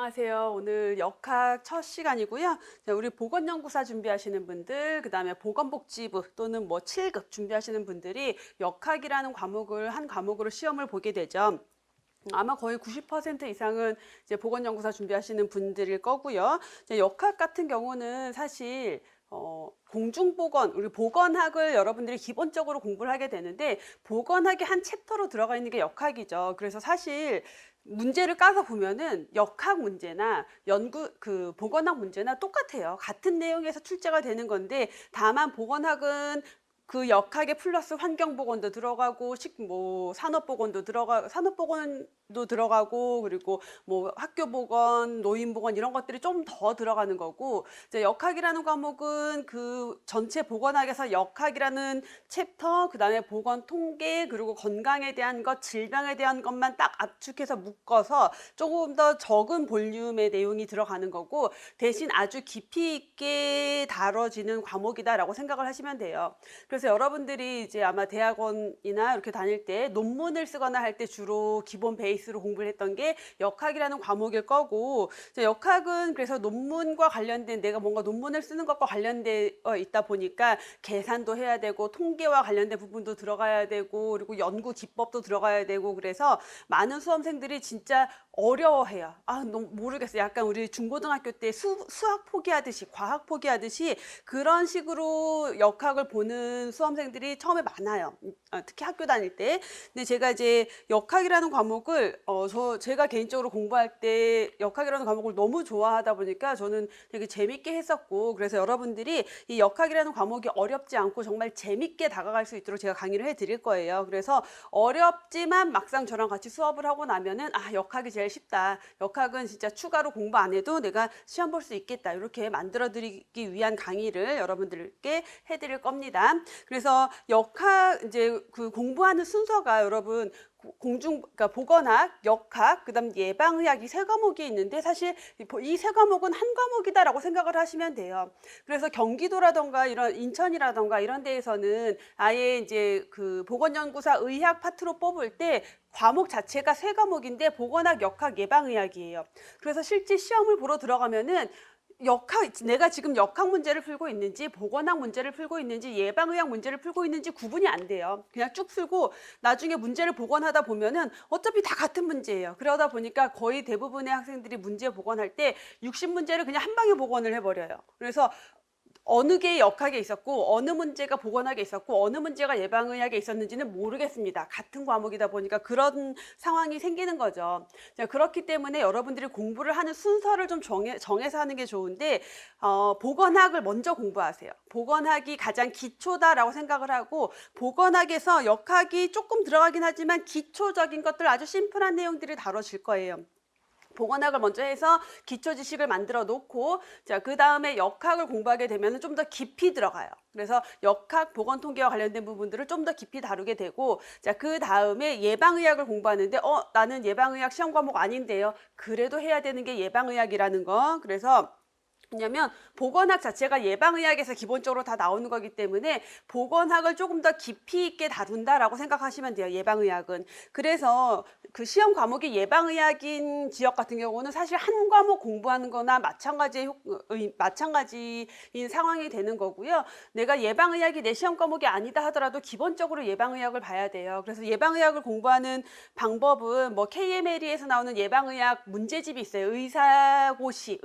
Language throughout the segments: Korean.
안녕하세요. 오늘 역학 첫 시간이고요. 자, 우리 보건연구사 준비하시는 분들, 그 다음에 보건복지부 또는 뭐 7급 준비하시는 분들이 역학이라는 과목을 한 과목으로 시험을 보게 되죠. 아마 거의 90% 이상은 이제 보건연구사 준비하시는 분들일 거고요. 이제 역학 같은 경우는 사실 공중보건, 우리 보건학을 여러분들이 기본적으로 공부를 하게 되는데 보건학의 한 챕터로 들어가 있는 게 역학이죠. 그래서 사실 문제를 까서 보면은 역학 문제나 보건학 문제나 똑같아요. 같은 내용에서 출제가 되는 건데 다만 보건학은 그 역학에 플러스 환경보건도 들어가고 산업보건도 들어가고 그리고 뭐 학교보건, 노인보건 이런 것들이 좀 더 들어가는 거고, 이제 역학이라는 과목은 그 전체 보건학에서 역학이라는 챕터, 그다음에 보건 통계, 그리고 건강에 대한 것, 질병에 대한 것만 딱 압축해서 묶어서 조금 더 적은 볼륨의 내용이 들어가는 거고, 대신 아주 깊이 있게 다뤄지는 과목이다라고 생각을 하시면 돼요. 그래서 여러분들이 이제 아마 대학원이나 이렇게 다닐 때 논문을 쓰거나 할 때 주로 기본 베이스로 공부를 했던 게 역학이라는 과목일 거고, 역학은 그래서 논문과 관련된, 내가 뭔가 논문을 쓰는 것과 관련되어 있다 보니까 계산도 해야 되고 통계와 관련된 부분도 들어가야 되고 그리고 연구 기법도 들어가야 되고, 그래서 많은 수험생들이 진짜 어려워해요. 모르겠어요. 약간 우리 중고등학교 때 수학 포기하듯이, 과학 포기하듯이 그런 식으로 역학을 보는 수험생들이 처음에 많아요. 특히 학교 다닐 때. 근데 제가 이제 역학이라는 과목을 제가 개인적으로 공부할 때 역학이라는 과목을 너무 좋아하다 보니까 저는 되게 재밌게 했었고, 그래서 여러분들이 이 역학이라는 과목이 어렵지 않고 정말 재밌게 다가갈 수 있도록 제가 강의를 해드릴 거예요. 그래서 어렵지만 막상 저랑 같이 수업을 하고 나면은 역학이 제일 쉽다, 역학은 진짜 추가로 공부 안 해도 내가 시험 볼 수 있겠다, 이렇게 만들어 드리기 위한 강의를 여러분들께 해드릴 겁니다. 그래서 역학 이제 그 공부하는 순서가 여러분 그러니까 보건학, 역학, 그다음 예방의학, 이 세 과목이 있는데 사실 이 세 과목은 한 과목이다라고 생각을 하시면 돼요. 그래서 경기도라던가 이런 인천이라던가 이런 데에서는 아예 이제 그 보건연구사 의학 파트로 뽑을 때 과목 자체가 세 과목인데 보건학, 역학, 예방의학이에요. 그래서 실제 시험을 보러 들어가면은 내가 지금 역학 문제를 풀고 있는지, 보건학 문제를 풀고 있는지, 예방의학 문제를 풀고 있는지 구분이 안 돼요. 그냥 쭉 풀고 나중에 문제를 복원하다 보면은 어차피 다 같은 문제예요. 그러다 보니까 거의 대부분의 학생들이 문제 복원할 때 60문제를 그냥 한 방에 복원을 해버려요. 그래서 어느 게 역학에 있었고 어느 문제가 보건학에 있었고 어느 문제가 예방의학에 있었는지는 모르겠습니다. 같은 과목이다 보니까 그런 상황이 생기는 거죠. 자, 그렇기 때문에 여러분들이 공부를 하는 순서를 좀 정해서 하는 게 좋은데, 보건학을 먼저 공부하세요. 보건학이 가장 기초다라고 생각을 하고, 보건학에서 역학이 조금 들어가긴 하지만 기초적인 것들, 아주 심플한 내용들이 다뤄질 거예요. 보건학을 먼저 해서 기초 지식을 만들어 놓고, 자, 그 다음에 역학을 공부하게 되면 좀 더 깊이 들어가요. 그래서 역학, 보건 통계와 관련된 부분들을 좀 더 깊이 다루게 되고, 자, 그 다음에 예방의학을 공부하는데, 나는 예방의학 시험 과목 아닌데요. 그래도 해야 되는 게 예방의학이라는 거. 그래서 왜냐면 보건학 자체가 예방의학에서 기본적으로 다 나오는 거기 때문에 보건학을 조금 더 깊이 있게 다룬다라고 생각하시면 돼요, 예방의학은. 그래서 그 시험 과목이 예방의학인 지역 같은 경우는 사실 한 과목 공부하는 거나 마찬가지인 상황이 되는 거고요. 내가 예방의학이 내 시험 과목이 아니다 하더라도 기본적으로 예방의학을 봐야 돼요. 그래서 예방의학을 공부하는 방법은 뭐 KMLE에서 나오는 예방의학 문제집이 있어요. 의사고시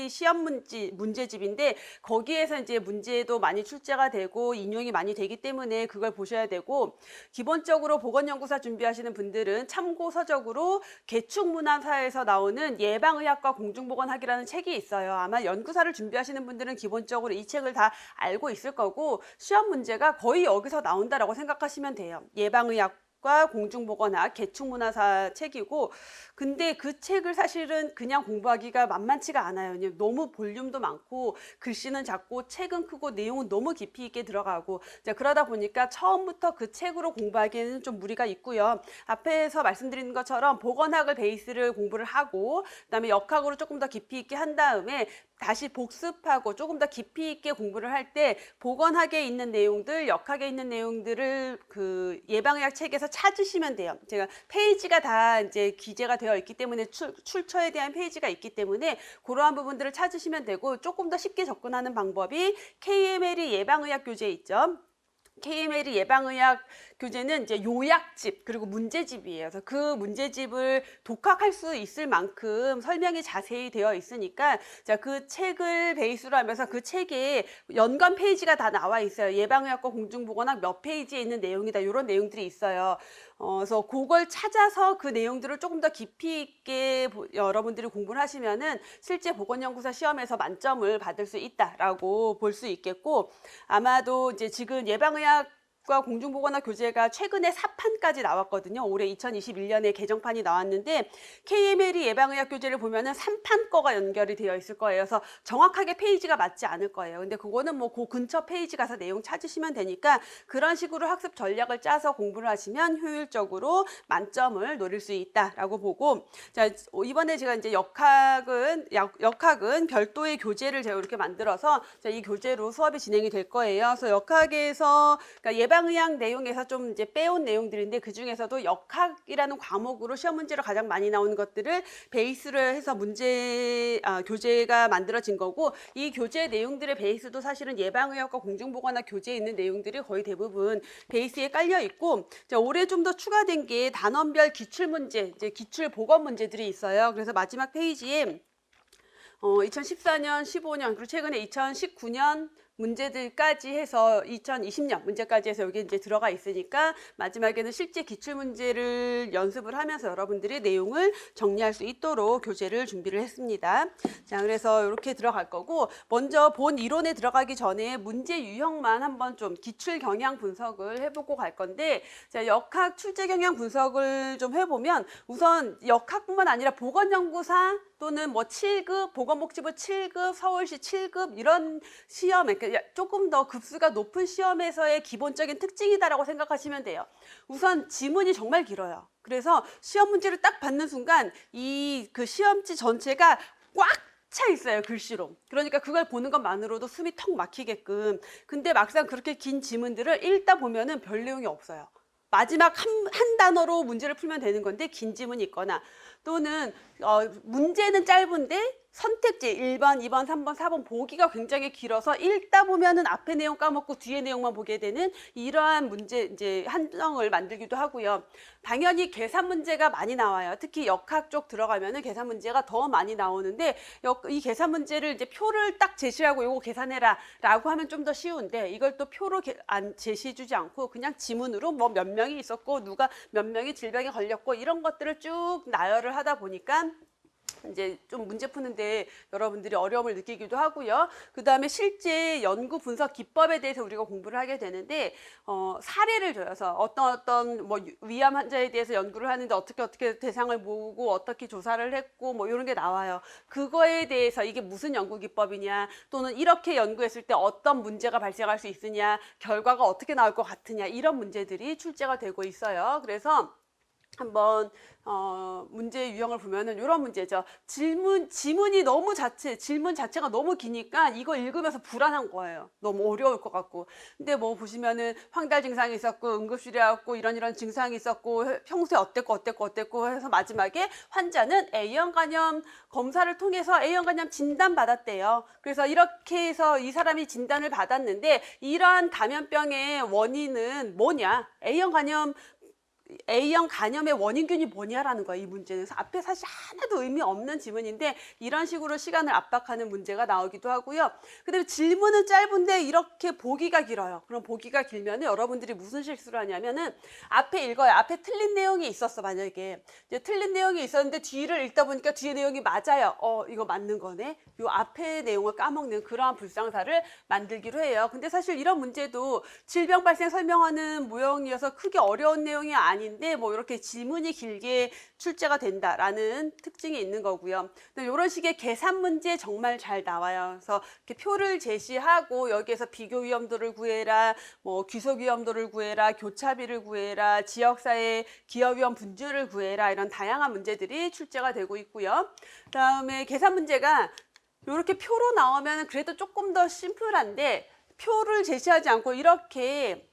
시험 문제집인데 거기에서 이제 문제도 많이 출제가 되고 인용이 많이 되기 때문에 그걸 보셔야 되고, 기본적으로 보건연구사 준비하시는 분들은 참고서적으로 계축문화사에서 나오는 예방의학과 공중보건학이라는 책이 있어요. 아마 연구사를 준비하시는 분들은 기본적으로 이 책을 다 알고 있을 거고, 시험 문제가 거의 여기서 나온다라고 생각하시면 돼요. 예방의학 과 공중보건학, 계축문화사 책이고, 근데 그 책을 사실은 그냥 공부하기가 만만치가 않아요. 너무 볼륨도 많고 글씨는 작고 책은 크고 내용은 너무 깊이 있게 들어가고, 자, 그러다 보니까 처음부터 그 책으로 공부하기에는 좀 무리가 있고요. 앞에서 말씀드린 것처럼 보건학을 베이스를 공부를 하고 그다음에 역학으로 조금 더 깊이 있게 한 다음에 다시 복습하고 조금 더 깊이 있게 공부를 할 때 보건학에 있는 내용들, 역학에 있는 내용들을 그 예방의학 책에서 찾으시면 돼요. 제가 페이지가 다 이제 기재가 되어 있기 때문에 출처에 대한 페이지가 있기 때문에 그러한 부분들을 찾으시면 되고, 조금 더 쉽게 접근하는 방법이 KMLE 예방의학 교재 있죠. KMLE 예방의학 교재는 이제 요약집 그리고 문제집이에요. 그래서 그 문제집을 독학할 수 있을 만큼 설명이 자세히 되어 있으니까, 자, 그 책을 베이스로 하면서 그 책에 연관 페이지가 다 나와 있어요. 예방의학과 공중보건학 몇 페이지에 있는 내용이다, 이런 내용들이 있어요. 그래서 그걸 찾아서 그 내용들을 조금 더 깊이 있게 여러분들이 공부를 하시면은 실제 보건연구사 시험에서 만점을 받을 수 있다라고 볼 수 있겠고, 아마도 이제 지금 예방의학과 공중보건학 교재가 최근에 4판까지 나왔거든요. 올해 2021년에 개정판이 나왔는데, KMLE 예방의학 교재를 보면은 3판 거가 연결이 되어 있을 거예요. 그래서 정확하게 페이지가 맞지 않을 거예요. 근데 그거는 뭐 그 근처 페이지 가서 내용 찾으시면 되니까, 그런 식으로 학습 전략을 짜서 공부를 하시면 효율적으로 만점을 노릴 수 있다라고 보고, 자, 이번에 제가 이제 역학은 별도의 교재를 제가 이렇게 만들어서, 자, 이 교재로 수업이 진행이 될 거예요. 그래서 역학에서, 그러니까 예방의학 내용에서 좀 이제 빼온 내용들인데, 그 중에서도 역학이라는 과목으로 시험 문제로 가장 많이 나오는 것들을 베이스로 해서 교재가 만들어진 거고, 이 교재 내용들의 베이스도 사실은 예방의학과 공중보건학 교재에 있는 내용들이 거의 대부분 베이스에 깔려 있고, 자, 올해 좀 더 추가된 게 단원별 기출 문제, 이제 기출 보건 문제들이 있어요. 그래서 마지막 페이지에 2014년, 15년, 그리고 최근에 2019년 문제들까지 해서 2020년 문제까지 해서 여기 이제 들어가 있으니까, 마지막에는 실제 기출 문제를 연습을 하면서 여러분들이 내용을 정리할 수 있도록 교재를 준비를 했습니다. 자, 그래서 이렇게 들어갈 거고, 먼저 본 이론에 들어가기 전에 문제 유형만 한번 좀 기출 경향 분석을 해보고 갈 건데, 자, 역학 출제 경향 분석을 좀 해보면, 우선 역학뿐만 아니라 보건연구사 또는 뭐 7급, 보건복지부 7급, 서울시 7급 이런 시험에, 그러니까 조금 더 급수가 높은 시험에서의 기본적인 특징이다라고 생각하시면 돼요. 우선 지문이 정말 길어요. 그래서 시험 문제를 딱 받는 순간 그 시험지 전체가 꽉 차 있어요, 글씨로. 그러니까 그걸 보는 것만으로도 숨이 턱 막히게끔. 근데 막상 그렇게 긴 지문들을 읽다 보면은 별 내용이 없어요. 마지막 한 단어로 문제를 풀면 되는 건데, 긴 지문이 있거나, 또는 문제는 짧은데 선택지 1번, 2번, 3번, 4번 보기가 굉장히 길어서 읽다 보면은 앞에 내용 까먹고 뒤에 내용만 보게 되는 이러한 문제 이제 한정을 만들기도 하고요. 당연히 계산 문제가 많이 나와요. 특히 역학 쪽 들어가면은 계산 문제가 더 많이 나오는데, 이 계산 문제를 이제 표를 딱 제시하고 요거 계산해라 라고 하면 좀 더 쉬운데, 이걸 또 표로 제시해 주지 않고 그냥 지문으로 뭐 몇 명이 있었고 누가 몇 명이 질병에 걸렸고 이런 것들을 쭉 나열을 하다 보니까 이제 좀 문제 푸는데 여러분들이 어려움을 느끼기도 하고요. 그 다음에 실제 연구 분석 기법에 대해서 우리가 공부를 하게 되는데, 사례를 줘서 어떤 뭐 위암 환자에 대해서 연구를 하는데 어떻게 대상을 모으고 어떻게 조사를 했고 뭐 이런 게 나와요. 그거에 대해서 이게 무슨 연구 기법이냐, 또는 이렇게 연구했을 때 어떤 문제가 발생할 수 있으냐, 결과가 어떻게 나올 것 같으냐, 이런 문제들이 출제가 되고 있어요. 그래서 한번 문제 유형을 보면은 이런 문제죠. 질문 자체가 너무 기니까 이거 읽으면서 불안한 거예요. 너무 어려울 것 같고. 근데 뭐 보시면은 황달 증상이 있었고 응급실에 왔고 이런 증상이 있었고 평소에 어땠고 해서 마지막에 환자는 A형 간염 검사를 통해서 A형 간염 진단 받았대요. 그래서 이렇게 해서 이 사람이 진단을 받았는데, 이러한 감염병의 원인은 뭐냐? A형 간염의 원인균이 뭐냐라는 거야, 이 문제는. 그래서 앞에 사실 하나도 의미 없는 지문인데 이런 식으로 시간을 압박하는 문제가 나오기도 하고요. 그다음에 질문은 짧은데 이렇게 보기가 길어요. 그럼 보기가 길면은 여러분들이 무슨 실수를 하냐면은 앞에 읽어요. 앞에 틀린 내용이 있었어, 만약에. 이제 틀린 내용이 있었는데 뒤를 읽다 보니까 뒤에 내용이 맞아요. 이거 맞는 거네. 요 앞에 내용을 까먹는 그러한 불상사를 만들기로 해요. 근데 사실 이런 문제도 질병 발생 설명하는 모형이어서 크게 어려운 내용이 아닌데 뭐 이렇게 지문이 길게 출제가 된다라는 특징이 있는 거고요. 이런 식의 계산 문제 정말 잘 나와요. 그래서 이렇게 표를 제시하고 여기에서 비교 위험도를 구해라, 뭐 귀속 위험도를 구해라, 교차비를 구해라, 지역사회 기업 위험 분주를 구해라, 이런 다양한 문제들이 출제가 되고 있고요. 그다음에 계산 문제가 이렇게 표로 나오면 그래도 조금 더 심플한데, 표를 제시하지 않고 이렇게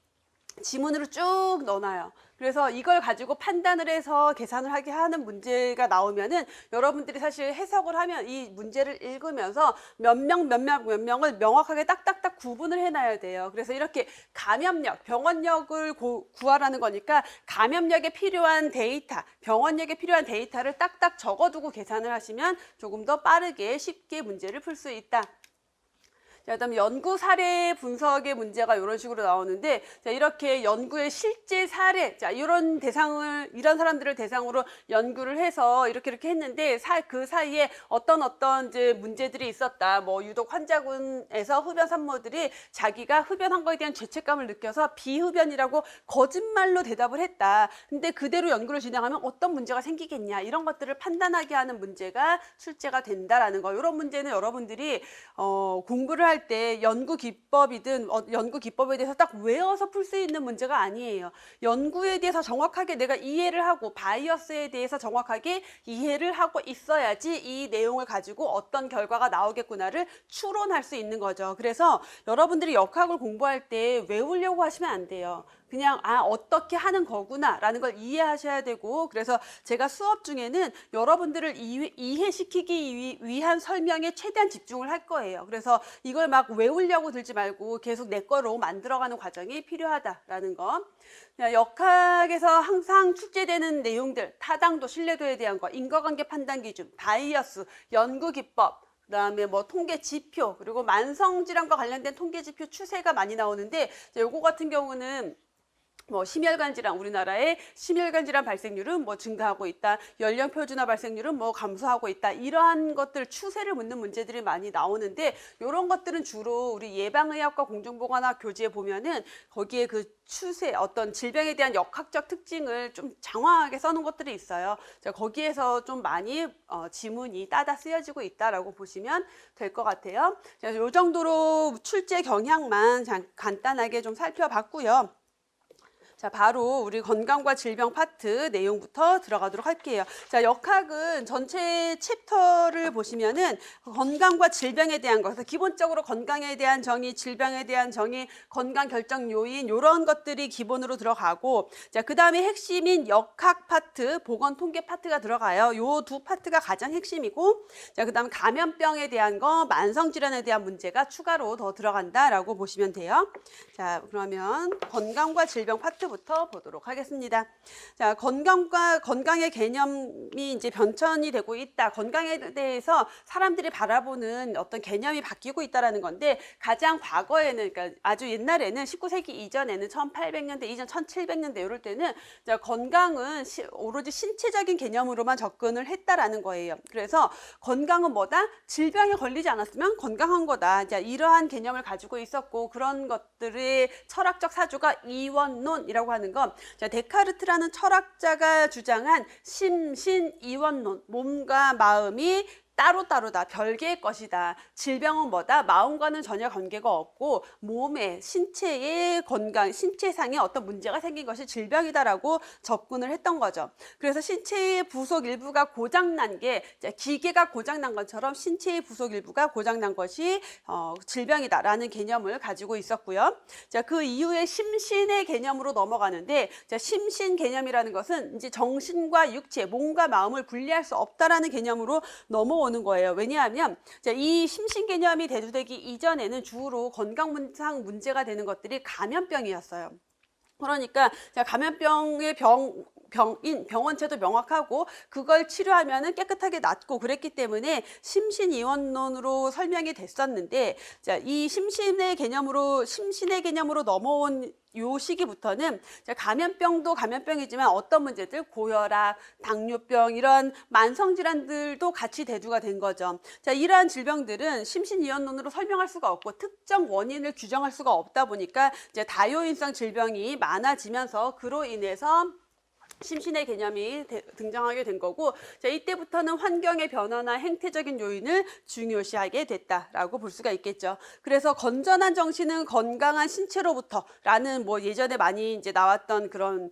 지문으로 쭉 넣어놔요. 그래서 이걸 가지고 판단을 해서 계산을 하게 하는 문제가 나오면은 여러분들이 사실 해석을 하면 이 문제를 읽으면서 몇 명을 명확하게 딱딱딱 구분을 해놔야 돼요. 그래서 이렇게 감염력, 병원력을 구하라는 거니까 감염력에 필요한 데이터, 병원력에 필요한 데이터를 딱딱 적어두고 계산을 하시면 조금 더 빠르게 쉽게 문제를 풀 수 있다. 자, 그다음 연구 사례 분석의 문제가 이런 식으로 나오는데, 자, 이렇게 연구의 실제 사례, 자, 이런 사람들을 대상으로 연구를 해서 이렇게 했는데, 그 사이에 어떤 이제 문제들이 있었다. 뭐, 유독 환자군에서 흡연 산모들이 자기가 흡연한 거에 대한 죄책감을 느껴서 비흡연이라고 거짓말로 대답을 했다. 근데 그대로 연구를 진행하면 어떤 문제가 생기겠냐. 이런 것들을 판단하게 하는 문제가 출제가 된다라는 거. 이런 문제는 여러분들이, 공부를 할 때 연구 기법이든 연구 기법에 대해서 딱 외워서 풀 수 있는 문제가 아니에요. 연구에 대해서 정확하게 내가 이해를 하고 바이어스에 대해서 정확하게 이해를 하고 있어야지 이 내용을 가지고 어떤 결과가 나오겠구나를 추론할 수 있는 거죠. 그래서 여러분들이 역학을 공부할 때 외우려고 하시면 안 돼요. 그냥 어떻게 하는 거구나 라는 걸 이해하셔야 되고, 그래서 제가 수업 중에는 여러분들을 이해시키기 위한 설명에 최대한 집중을 할 거예요. 그래서 이걸 막 외우려고 들지 말고 계속 내 거로 만들어가는 과정이 필요하다라는 거. 역학에서 항상 출제되는 내용들, 타당도, 신뢰도에 대한 거, 인과관계 판단 기준, 바이어스, 연구 기법, 그다음에 뭐 통계 지표, 그리고 만성 질환과 관련된 통계 지표 추세가 많이 나오는데, 요거 같은 경우는 뭐 심혈관 질환, 우리나라의 심혈관 질환 발생률은 뭐 증가하고 있다. 연령 표준화 발생률은 뭐 감소하고 있다. 이러한 것들 추세를 묻는 문제들이 많이 나오는데, 이런 것들은 주로 우리 예방의학과 공중보건학 교재에 보면은 거기에 그 추세, 어떤 질병에 대한 역학적 특징을 좀 장황하게 써놓은 것들이 있어요. 거기에서 좀 많이 지문이 따다 쓰여지고 있다라고 보시면 될 것 같아요. 이 정도로 출제 경향만 간단하게 좀 살펴봤고요. 자, 바로 우리 건강과 질병 파트 내용부터 들어가도록 할게요. 자, 역학은 전체 챕터를 보시면은 건강과 질병에 대한 것, 그래서 기본적으로 건강에 대한 정의, 질병에 대한 정의, 건강 결정 요인, 이런 것들이 기본으로 들어가고, 자, 그 다음에 핵심인 역학 파트, 보건 통계 파트가 들어가요. 요 두 파트가 가장 핵심이고, 자, 그 다음 감염병에 대한 거, 만성 질환에 대한 문제가 추가로 더 들어간다라고 보시면 돼요. 자, 그러면 건강과 질병 파트부터 보도록 하겠습니다. 자, 건강의 개념이 이제 변천이 되고 있다. 건강에 대해서 사람들이 바라보는 어떤 개념이 바뀌고 있다라는 건데, 가장 과거에는, 그러니까 아주 옛날에는 19세기 이전에는 1800년대 이전 1700년대 이럴 때는 건강은 오로지 신체적인 개념으로만 접근을 했다라는 거예요. 그래서 건강은 뭐다? 질병에 걸리지 않았으면 건강한 거다. 자, 이러한 개념을 가지고 있었고, 그런 것들의 철학적 사조가 이원론이라고 하는 건, 자, 데카르트라는 철학자가 주장한 심신이원론, 몸과 마음이 따로따로다, 별개의 것이다. 질병은 뭐다? 마음과는 전혀 관계가 없고 몸의, 신체의 건강, 신체상에 어떤 문제가 생긴 것이 질병이다라고 접근을 했던 거죠. 그래서 신체의 부속 일부가 고장난 게, 기계가 고장난 것처럼 신체의 부속 일부가 고장난 것이 질병이다라는 개념을 가지고 있었고요. 자, 그 이후에 심신의 개념으로 넘어가는데, 자, 심신 개념이라는 것은 이제 정신과 육체, 몸과 마음을 분리할 수 없다라는 개념으로 넘어오는 거예요. 왜냐하면 이 심신 개념이 대두되기 이전에는 주로 건강상 문제가 되는 것들이 감염병이었어요. 그러니까 감염병의 병원체도 명확하고 그걸 치료하면은 깨끗하게 낫고 그랬기 때문에 심신이원론으로 설명이 됐었는데, 자, 이 심신의 개념으로 넘어온 요 시기부터는 감염병도 감염병이지만 어떤 문제들, 고혈압, 당뇨병, 이런 만성질환들도 같이 대두가 된 거죠. 자, 이러한 질병들은 심신이원론으로 설명할 수가 없고 특정 원인을 규정할 수가 없다 보니까 다요인성 질병이 많아지면서 그로 인해서 심신의 개념이 등장하게 된 거고, 자, 이때부터는 환경의 변화나 행태적인 요인을 중요시하게 됐다라고 볼 수가 있겠죠. 그래서 건전한 정신은 건강한 신체로부터라는 뭐 예전에 많이 이제 나왔던 그런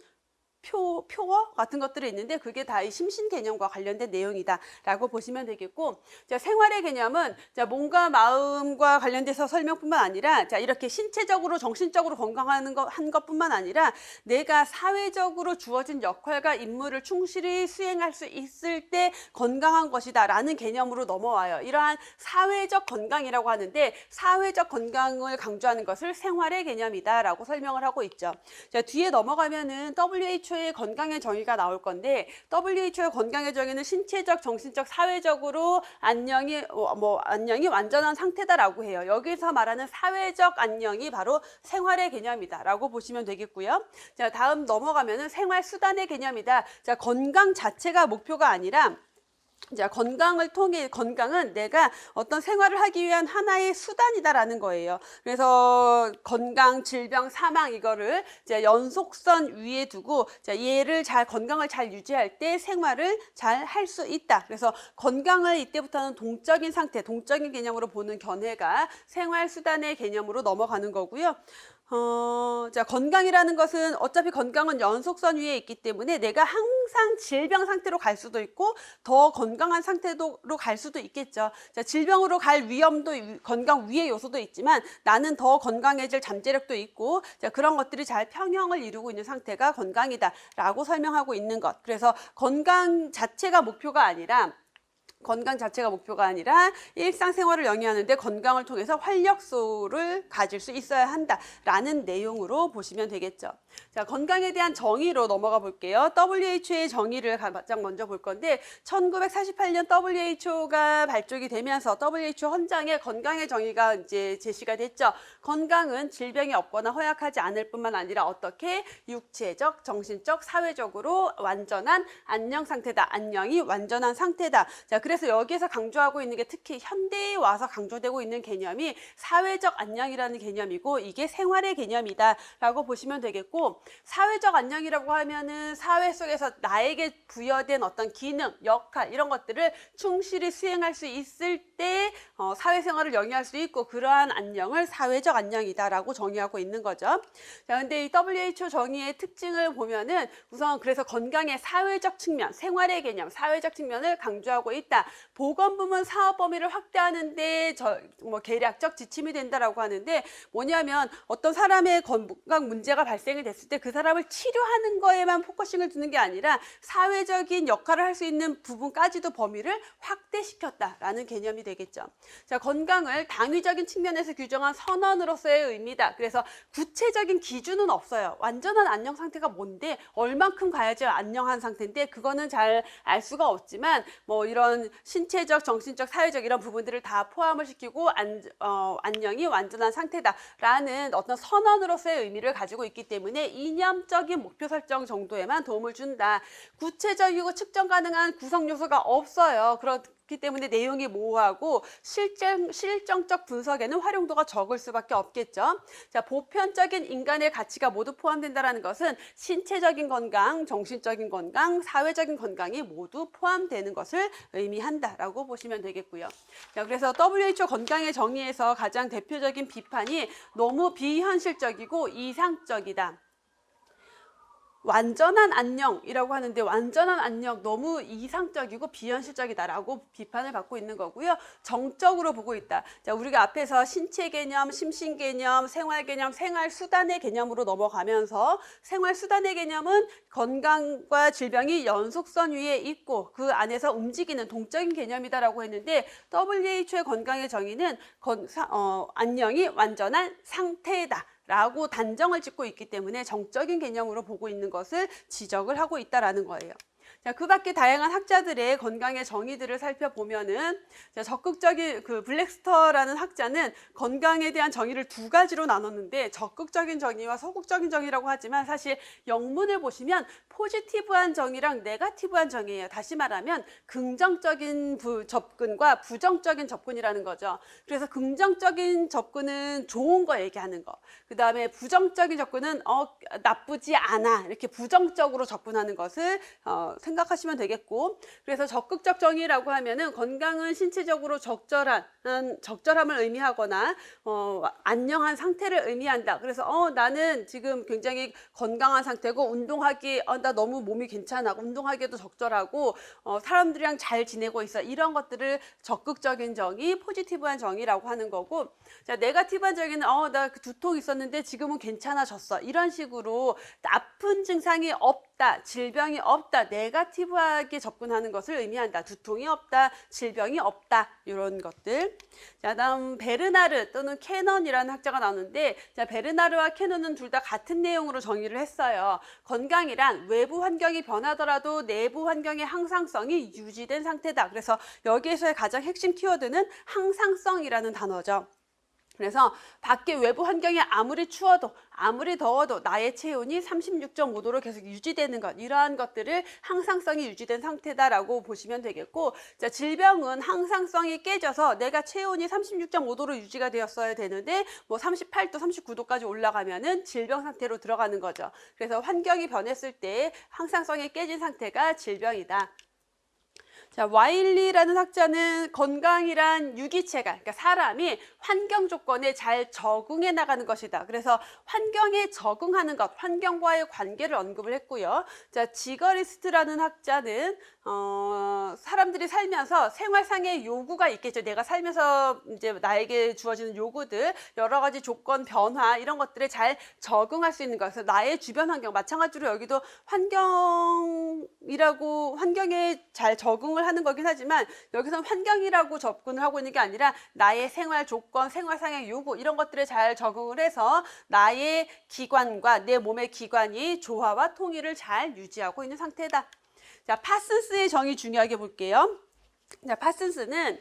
표어 같은 것들이 있는데 그게 다 이 심신 개념과 관련된 내용이다라고 보시면 되겠고, 자, 생활의 개념은 자, 몸과 마음과 관련돼서 설명뿐만 아니라 자, 이렇게 신체적으로 정신적으로 건강한 한 것뿐만 아니라 내가 사회적으로 주어진 역할과 임무를 충실히 수행할 수 있을 때 건강한 것이다라는 개념으로 넘어와요. 이러한 사회적 건강이라고 하는데 사회적 건강을 강조하는 것을 생활의 개념이다라고 설명을 하고 있죠. 자, 뒤에 넘어가면은 WHO의 건강의 정의가 나올 건데 WHO의 건강의 정의는 신체적, 정신적, 사회적으로 안녕이 완전한 상태다라고 해요. 여기서 말하는 사회적 안녕이 바로 생활의 개념이다라고 보시면 되겠고요. 자, 다음 넘어가면은 생활 수단의 개념이다. 자, 건강 자체가 목표가 아니라 자, 건강은 내가 어떤 생활을 하기 위한 하나의 수단이다라는 거예요. 그래서 건강, 질병, 사망 이거를 이제 연속선 위에 두고 자, 건강을 잘 유지할 때 생활을 잘 할 수 있다. 그래서 건강을 이때부터는 동적인 상태, 동적인 개념으로 보는 견해가 생활 수단의 개념으로 넘어가는 거고요. 자, 건강이라는 것은 어차피 건강은 연속선 위에 있기 때문에 내가 항상 질병 상태로 갈 수도 있고 더 건강한 상태로 갈 수도 있겠죠. 자, 질병으로 갈 위험도 건강 위의 요소도 있지만 나는 더 건강해질 잠재력도 있고 자, 그런 것들이 잘 평형을 이루고 있는 상태가 건강이다라고 설명하고 있는 것. 그래서 건강 자체가 목표가 아니라 일상생활을 영위하는데 건강을 통해서 활력소를 가질 수 있어야 한다라는 내용으로 보시면 되겠죠. 자, 건강에 대한 정의로 넘어가 볼게요. WHO의 정의를 가장 먼저 볼 건데 1948년 WHO가 발족이 되면서 WHO 헌장에 건강의 정의가 이제 제시가 됐죠. 건강은 질병이 없거나 허약하지 않을 뿐만 아니라 어떻게 육체적, 정신적, 사회적으로 완전한 안녕 상태다. 안녕이 완전한 상태다. 자, 그래서 여기에서 강조하고 있는 게 특히 현대에 와서 강조되고 있는 개념이 사회적 안녕이라는 개념이고 이게 생활의 개념이다라고 보시면 되겠고 사회적 안녕이라고 하면은 사회 속에서 나에게 부여된 어떤 기능, 역할 이런 것들을 충실히 수행할 수 있을 때 사회생활을 영위할 수 있고 그러한 안녕을 사회적 안녕이다라고 정의하고 있는 거죠. 자, 근데 이 WHO 정의의 특징을 보면은 우선 그래서 건강의 사회적 측면, 생활의 개념, 사회적 측면을 강조하고 있다. 보건부문 사업 범위를 확대하는데 계략적 지침이 된다라고 하는데 뭐냐면 어떤 사람의 건강 문제가 발생이 됐을 때 그 사람을 치료하는 거에만 포커싱을 두는 게 아니라 사회적인 역할을 할 수 있는 부분까지도 범위를 확대시켰다라는 개념이 되겠죠. 자, 건강을 당위적인 측면에서 규정한 선언으로서의 의미다. 그래서 구체적인 기준은 없어요. 완전한 안녕 상태가 뭔데 얼만큼 가야지 안녕한 상태인데 그거는 잘 알 수가 없지만 뭐 이런 신체적, 정신적, 사회적 이런 부분들을 다 포함을 시키고 안녕이 완전한 상태다라는 어떤 선언으로서의 의미를 가지고 있기 때문에 이념적인 목표 설정 정도에만 도움을 준다. 구체적이고 측정 가능한 구성 요소가 없어요. 그렇기 때문에 내용이 모호하고 실정적 분석에는 활용도가 적을 수밖에 없겠죠. 자, 보편적인 인간의 가치가 모두 포함된다는 것은 신체적인 건강, 정신적인 건강, 사회적인 건강이 모두 포함되는 것을 의미한다라고 보시면 되겠고요. 자, 그래서 WHO 건강의 정의에서 가장 대표적인 비판이 너무 비현실적이고 이상적이다. 완전한 안녕이라고 하는데 완전한 안녕 너무 이상적이고 비현실적이다라고 비판을 받고 있는 거고요. 정적으로 보고 있다. 자, 우리가 앞에서 신체 개념, 심신 개념, 생활 개념, 생활 수단의 개념으로 넘어가면서 생활 수단의 개념은 건강과 질병이 연속선 위에 있고 그 안에서 움직이는 동적인 개념이다라고 했는데 WHO의 건강의 정의는 안녕이 완전한 상태다. 라고 단정을 짓고 있기 때문에 정적인 개념으로 보고 있는 것을 지적을 하고 있다라는 거예요. 자, 그 밖에 다양한 학자들의 건강의 정의들을 살펴보면은 자, 적극적인 블랙스터라는 학자는 건강에 대한 정의를 두 가지로 나눴는데 적극적인 정의와 소극적인 정의라고 하지만 사실 영문을 보시면 포지티브한 정의랑 네거티브한 정의예요. 다시 말하면 긍정적인 접근과 부정적인 접근이라는 거죠. 그래서 긍정적인 접근은 좋은 거 얘기하는 거. 그 다음에 부정적인 접근은 나쁘지 않아 이렇게 부정적으로 접근하는 것을 생각하시면 되겠고, 그래서 적극적 정의라고 하면은 건강은 신체적으로 적절함을 의미하거나 안녕한 상태를 의미한다. 그래서 나는 지금 굉장히 건강한 상태고 운동하기 나 너무 몸이 괜찮아. 운동하기에도 적절하고 사람들이랑 잘 지내고 있어. 이런 것들을 적극적인 정의, 포지티브한 정의라고 하는 거고, 자, 네거티브한 정의는 나 그 두통 있었는데 지금은 괜찮아졌어. 이런 식으로 아픈 증상이 없다, 질병이 없다, 네거티브하게 접근하는 것을 의미한다. 두통이 없다, 질병이 없다, 이런 것들. 자, 다음 베르나르 또는 캐넌이라는 학자가 나오는데, 자, 베르나르와 캐넌은 둘 다 같은 내용으로 정의를 했어요. 건강이란 외부 환경이 변하더라도 내부 환경의 항상성이 유지된 상태다. 그래서 여기에서의 가장 핵심 키워드는 항상성이라는 단어죠. 그래서 밖에 외부 환경이 아무리 추워도 아무리 더워도 나의 체온이 36.5도로 계속 유지되는 것, 이러한 것들을 항상성이 유지된 상태다라고 보시면 되겠고, 자, 질병은 항상성이 깨져서 내가 체온이 36.5도로 유지가 되었어야 되는데 뭐 38도, 39도까지 올라가면은 질병 상태로 들어가는 거죠. 그래서 환경이 변했을 때 항상성이 깨진 상태가 질병이다. 자, 와일리라는 학자는 건강이란 유기체가, 그러니까 사람이 환경 조건에 잘 적응해 나가는 것이다. 그래서 환경에 적응하는 것, 환경과의 관계를 언급을 했고요. 자, 지거리스트라는 학자는 사람들이 살면서 생활상의 요구가 있겠죠. 내가 살면서 이제 나에게 주어지는 요구들, 여러 가지 조건 변화 이런 것들에 잘 적응할 수 있는 것. 그래서 나의 주변 환경, 마찬가지로 여기도 환경에 잘 적응을 하는 거긴 하지만, 여기서는 환경이라고 접근을 하고 있는 게 아니라 나의 생활 조건, 생활상의 요구 이런 것들에 잘 적응을 해서 나의 기관과 내 몸의 기관이 조화와 통일을 잘 유지하고 있는 상태다. 자, 파슨스의 정의 중요하게 볼게요. 자, 파슨스는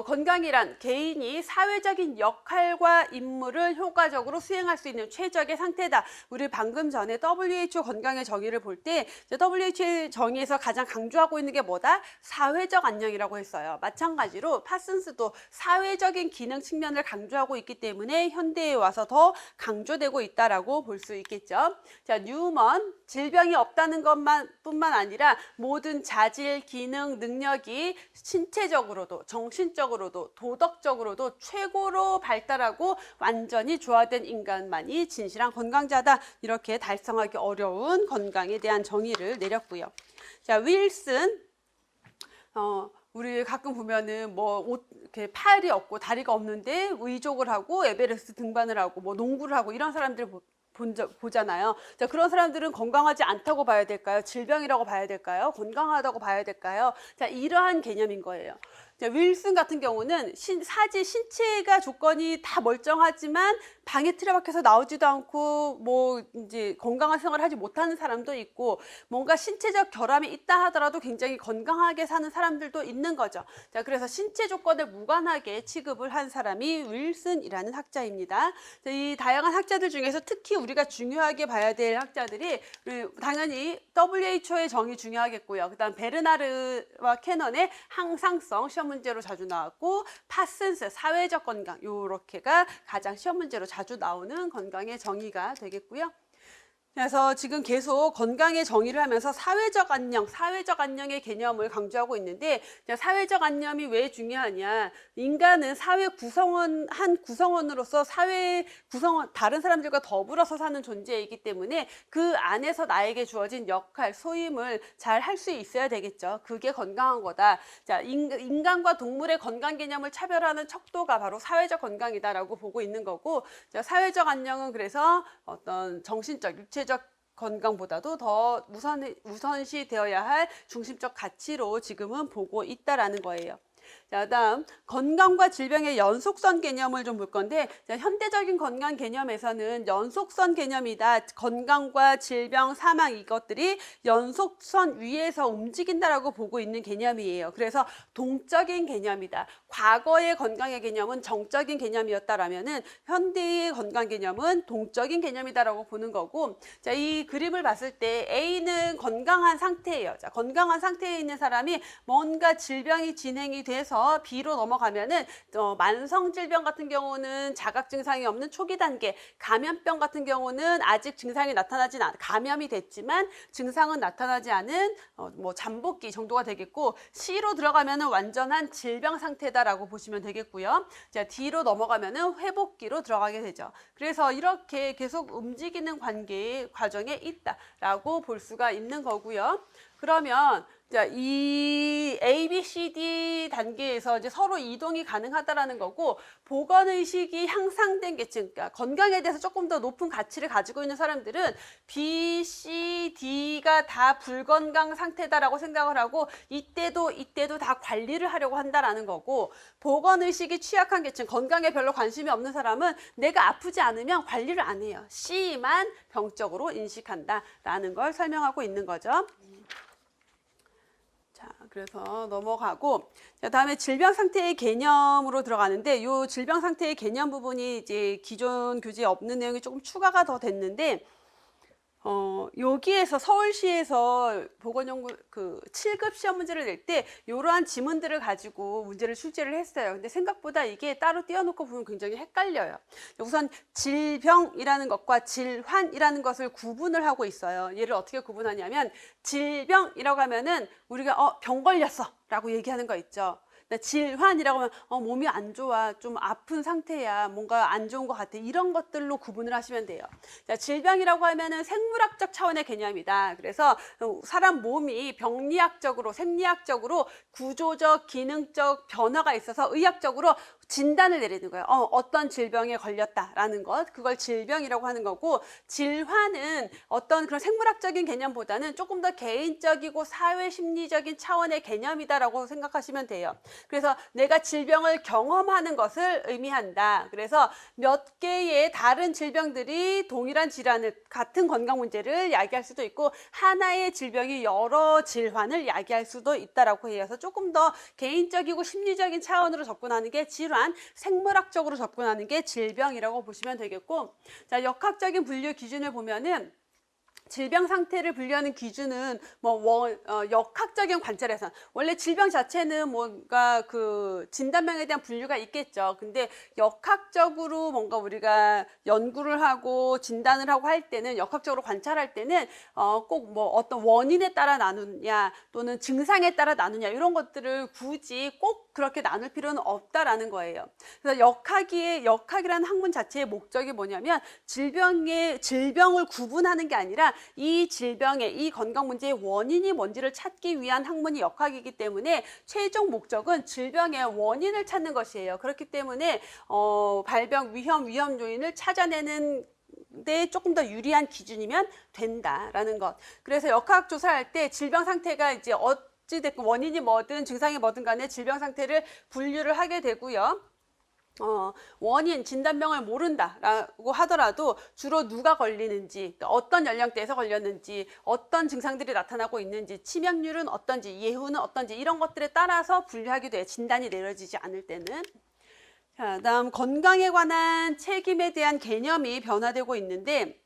건강이란 개인이 사회적인 역할과 임무를 효과적으로 수행할 수 있는 최적의 상태다. 우리 방금 전에 WHO 건강의 정의를 볼 때 WHO 정의에서 가장 강조하고 있는 게 뭐다? 사회적 안녕이라고 했어요. 마찬가지로 파슨스도 사회적인 기능 측면을 강조하고 있기 때문에 현대에 와서 더 강조되고 있다라고 볼 수 있겠죠. 자, 뉴먼, 질병이 없다는 것뿐만 아니라 모든 자질, 기능, 능력이 신체적으로도 정신적으로도 도덕적으로도 최고로 발달하고 완전히 조화된 인간만이 진실한 건강자다. 이렇게 달성하기 어려운 건강에 대한 정의를 내렸고요. 자, 윌슨, 우리 가끔 보면은 이렇게 팔이 없고 다리가 없는데 의족을 하고 에베레스트 등반을 하고 농구를 하고 이런 사람들 보잖아요. 자, 그런 사람들은 건강하지 않다고 봐야 될까요? 질병이라고 봐야 될까요? 건강하다고 봐야 될까요? 자, 이러한 개념인 거예요. 자, 윌슨 같은 경우는 신체가 조건이 다 멀쩡하지만 방에 틀어박혀서 나오지도 않고 이제 건강한 생활을 하지 못하는 사람도 있고, 뭔가 신체적 결함이 있다 하더라도 굉장히 건강하게 사는 사람들도 있는 거죠. 자, 그래서 신체 조건을 무관하게 취급을 한 사람이 윌슨이라는 학자입니다. 자, 이 다양한 학자들 중에서 특히 우리가 중요하게 봐야 될 학자들이 당연히 WHO의 정의 중요하겠고요. 그다음 베르나르와 캐넌의 항상성 시험 문제로 자주 나왔고, 파슨스 사회적 건강, 요렇게가 가장 시험 문제로 자주 나오는 건강의 정의가 되겠고요. 그래서 지금 계속 건강의 정의를 하면서 사회적 안녕의 개념을 강조하고 있는데, 사회적 안녕이 왜 중요하냐? 인간은 사회 한 구성원으로서 다른 사람들과 더불어서 사는 존재이기 때문에 그 안에서 나에게 주어진 역할, 소임을 잘 할 수 있어야 되겠죠. 그게 건강한 거다. 자, 인간과 동물의 건강 개념을 차별하는 척도가 바로 사회적 건강이다라고 보고 있는 거고, 자, 사회적 안녕은 그래서 어떤 정신적, 육체적 건강보다도 더 우선시 되어야 할 중심적 가치로 지금은 보고 있다라는 거예요. 자, 다음 건강과 질병의 연속선 개념을 좀 볼 건데, 자, 현대적인 건강 개념에서는 연속선 개념이다. 건강과 질병, 사망 이것들이 연속선 위에서 움직인다라고 보고 있는 개념이에요. 그래서 동적인 개념이다. 과거의 건강의 개념은 정적인 개념이었다라면은 현대의 건강 개념은 동적인 개념이다라고 보는 거고, 자, 이 그림을 봤을 때 A는 건강한 상태예요. 자, 건강한 상태에 있는 사람이 뭔가 질병이 진행이 돼서 B로 넘어가면은 만성질병 같은 경우는 자각 증상이 없는 초기 단계, 감염병 같은 경우는 아직 증상이 나타나진 감염이 됐지만 증상은 나타나지 않은 뭐 잠복기 정도가 되겠고, C로 들어가면은 완전한 질병 상태다라고 보시면 되겠고요. 자, D로 넘어가면은 회복기로 들어가게 되죠. 그래서 이렇게 계속 움직이는 과정에 있다라고 볼 수가 있는 거고요. 그러면 자, 이 A, B, C, D 단계에서 이제 서로 이동이 가능하다라는 거고, 보건의식이 향상된 계층, 그러니까 건강에 대해서 조금 더 높은 가치를 가지고 있는 사람들은 B, C, D가 다 불건강 상태다라고 생각을 하고 이때도 다 관리를 하려고 한다라는 거고, 보건의식이 취약한 계층, 건강에 별로 관심이 없는 사람은 내가 아프지 않으면 관리를 안 해요. C만 병적으로 인식한다라는 걸 설명하고 있는 거죠. 자, 그래서 넘어가고, 자, 다음에 질병 상태의 개념으로 들어가는데, 이 질병 상태의 개념 부분이 이제 기존 교재에 없는 내용이 조금 추가가 더 됐는데, 여기에서 서울시에서 보건연구 7급 시험 문제를 낼 때 이러한 지문들을 가지고 문제를 출제를 했어요. 근데 생각보다 이게 따로 띄워놓고 보면 굉장히 헷갈려요. 우선 질병이라는 것과 질환이라는 것을 구분을 하고 있어요. 얘를 어떻게 구분하냐면, 질병이라고 하면은 우리가 병 걸렸어 라고 얘기하는 거 있죠. 질환이라고 하면 몸이 안 좋아, 좀 아픈 상태야, 뭔가 안 좋은 것 같아, 이런 것들로 구분을 하시면 돼요. 자, 질병이라고 하면은 생물학적 차원의 개념이다. 그래서 사람 몸이 병리학적으로, 생리학적으로 구조적, 기능적 변화가 있어서 의학적으로 진단을 내리는 거예요. 어떤 질병에 걸렸다라는 것, 그걸 질병이라고 하는 거고, 질환은 어떤 그런 생물학적인 개념보다는 조금 더 개인적이고 사회 심리적인 차원의 개념이다라고 생각하시면 돼요. 그래서 내가 질병을 경험하는 것을 의미한다. 그래서 몇 개의 다른 질병들이 동일한 질환을, 같은 건강 문제를 야기할 수도 있고, 하나의 질병이 여러 질환을 야기할 수도 있다라고 해서 조금 더 개인적이고 심리적인 차원으로 접근하는 게 질환, 생물학적으로 접근하는 게 질병이라고 보시면 되겠고, 자, 역학적인 분류 기준을 보면은 질병 상태를 분류하는 기준은 역학적인 관찰에서 원래 질병 자체는 뭔가 진단명에 대한 분류가 있겠죠. 근데 역학적으로 뭔가 우리가 연구를 하고 진단을 하고 할 때는, 역학적으로 관찰할 때는 꼭 어떤 원인에 따라 나누냐 또는 증상에 따라 나누냐 이런 것들을 굳이 꼭 그렇게 나눌 필요는 없다라는 거예요. 그래서 역학이라는 학문 자체의 목적이 뭐냐면, 질병을 구분하는 게 아니라 이 질병의, 이 건강 문제의 원인이 뭔지를 찾기 위한 학문이 역학이기 때문에 최종 목적은 질병의 원인을 찾는 것이에요. 그렇기 때문에 발병 위험 요인을 찾아내는 데 조금 더 유리한 기준이면 된다라는 것. 그래서 역학 조사할 때 질병 상태가 이제 어찌됐건 원인이 뭐든 증상이 뭐든 간에 질병 상태를 분류를 하게 되고요. 원인, 진단명을 모른다라고 하더라도 주로 누가 걸리는지, 어떤 연령대에서 걸렸는지, 어떤 증상들이 나타나고 있는지, 치명률은 어떤지, 예후는 어떤지, 이런 것들에 따라서 분류하기도 해요. 진단이 내려지지 않을 때는. 자, 다음 건강에 관한 책임에 대한 개념이 변화되고 있는데,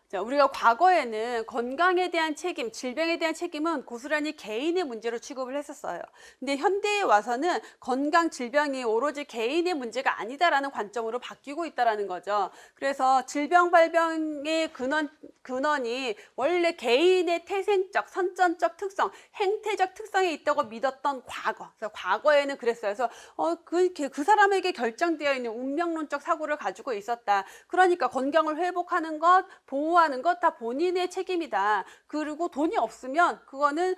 자, 우리가 과거에는 건강에 대한 책임, 질병에 대한 책임은 고스란히 개인의 문제로 취급을 했었어요. 근데 현대에 와서는 건강, 질병이 오로지 개인의 문제가 아니다라는 관점으로 바뀌고 있다라는 거죠. 그래서 질병 발병의 근원이 원래 개인의 태생적, 선천적 특성, 행태적 특성에 있다고 믿었던 과거. 그래서 과거에는 그랬어요. 그래서 그 사람에게 결정되어 있는 운명론적 사고를 가지고 있었다. 그러니까 건강을 회복하는 것, 보호하는 것 다 본인의 책임이다. 그리고 돈이 없으면 그거는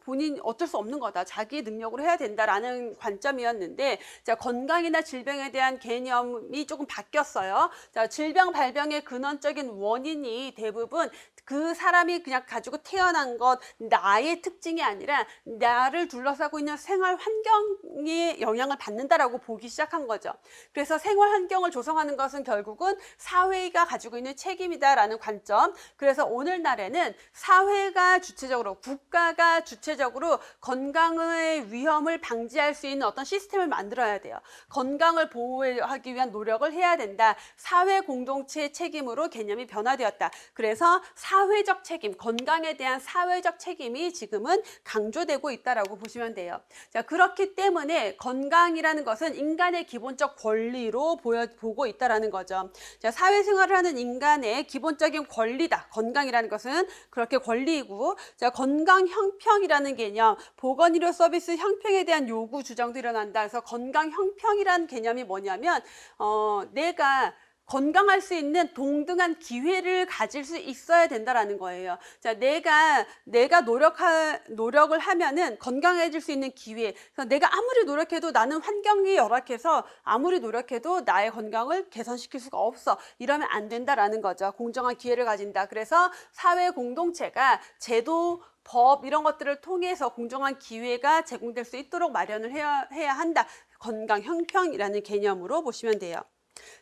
본인 어쩔 수 없는 거다. 자기 능력으로 해야 된다라는 관점이었는데, 자, 건강이나 질병에 대한 개념이 조금 바뀌었어요. 자, 질병 발병의 근원적인 원인이 대부분 그 사람이 그냥 가지고 태어난 것, 나의 특징이 아니라 나를 둘러싸고 있는 생활 환경에 영향을 받는다라고 보기 시작한 거죠. 그래서 생활 환경을 조성하는 것은 결국은 사회가 가지고 있는 책임이다라는 관점. 그래서 오늘날에는 사회가 주체적으로, 국가가 주체적으로 건강의 위험을 방지할 수 있는 어떤 시스템을 만들어야 돼요. 건강을 보호하기 위한 노력을 해야 된다. 사회 공동체의 책임으로 개념이 변화되었다. 그래서 사회적 책임, 건강에 대한 사회적 책임이 지금은 강조되고 있다라고 보시면 돼요. 자, 그렇기 때문에 건강이라는 것은 인간의 기본적 권리로 보고 있다라는 거죠. 자, 사회생활을 하는 인간의 기본적인 권리다. 건강이라는 것은 그렇게 권리이고, 자, 건강 형평이라는 개념, 보건의료 서비스 형평에 대한 요구 주장도 일어난다. 그래서 건강 형평이라는 개념이 뭐냐면 내가 건강할 수 있는 동등한 기회를 가질 수 있어야 된다라는 거예요. 자, 내가 노력을 하면은 건강해질 수 있는 기회. 그래서 내가 아무리 노력해도 나는 환경이 열악해서 아무리 노력해도 나의 건강을 개선시킬 수가 없어. 이러면 안 된다라는 거죠. 공정한 기회를 가진다. 그래서 사회 공동체가 제도, 법 이런 것들을 통해서 공정한 기회가 제공될 수 있도록 마련을 해야 한다. 건강 형평이라는 개념으로 보시면 돼요.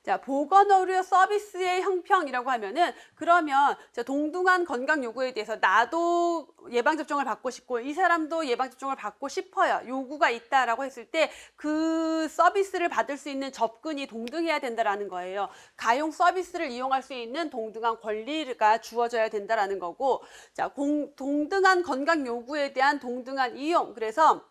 자, 보건의료 서비스의 형평이라고 하면은 그러면 동등한 건강 요구에 대해서 나도 예방접종을 받고 싶고 이 사람도 예방접종을 받고 싶어요. 요구가 있다라고 했을 때 그 서비스를 받을 수 있는 접근이 동등해야 된다라는 거예요. 가용 서비스를 이용할 수 있는 동등한 권리가 주어져야 된다라는 거고, 자, 동등한 건강 요구에 대한 동등한 이용. 그래서